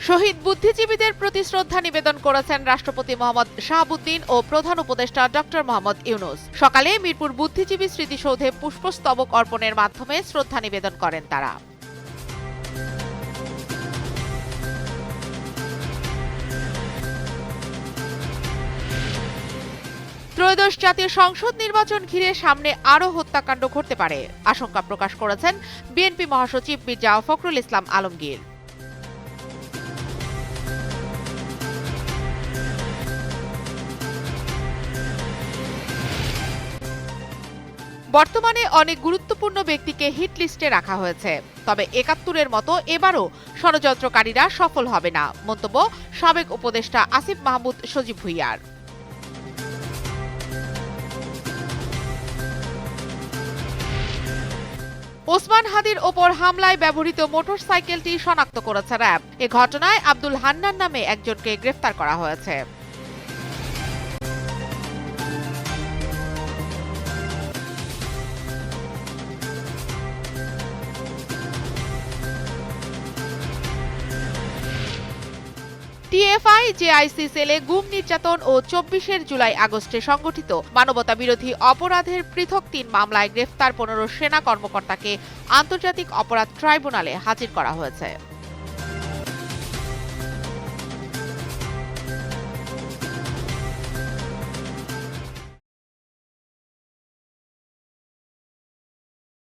শহীদ বুদ্ধিজীবীদের প্রতি শ্রদ্ধা নিবেদন করেছেন রাষ্ট্রপতি মোহাম্মদ শাহাবুদ্দিন ও প্রধান উপদেষ্টা ডক্টর মোহাম্মদ ইউনূস। সকালে মিরপুর বুদ্ধিজীবী স্মৃতিসৌধে পুষ্পস্তবক অর্পণের মাধ্যমে শ্রদ্ধা নিবেদন করেন তারা। ত্রয়োদশ জাতীয় সংসদ নির্বাচন ঘিরে সামনে আরও হত্যাকাণ্ড ঘটতে পারে আশঙ্কা প্রকাশ করেছেন বিএনপি মহাসচিব মির্জা ফখরুল ইসলাম আলমগীর। বর্তমানে অনেক গুরুত্বপূর্ণ ব্যক্তিকে হিট লিস্টে রাখা হয়েছে, তবে ৭১-এর মতো এবারও ষড়যন্ত্রকারীরা সফল হবে না, মন্তব্য সাবেক উপদেষ্টা আসিফ মাহমুদ সজীব ভুঁইয়ার। ওসমান হাদির ওপর হামলায় ব্যবহৃত মোটরসাইকেলটি শনাক্ত করেছে র্যাব। এ ঘটনায় আব্দুল হান্নান নামে একজনকে গ্রেফতার করা হয়েছে। টিএফআই জেআইসি সেলে গুম নির্যাতন ও ২৪ জুলাই আগস্টে সংগঠিত মানবতাবিরোধী অপরাধের পৃথক ৩ মামলায় গ্রেফতার ১৫ সেনা কর্মকর্তাকে আন্তর্জাতিক অপরাধ ট্রাইব্যুনালে হাজির করা হয়েছে।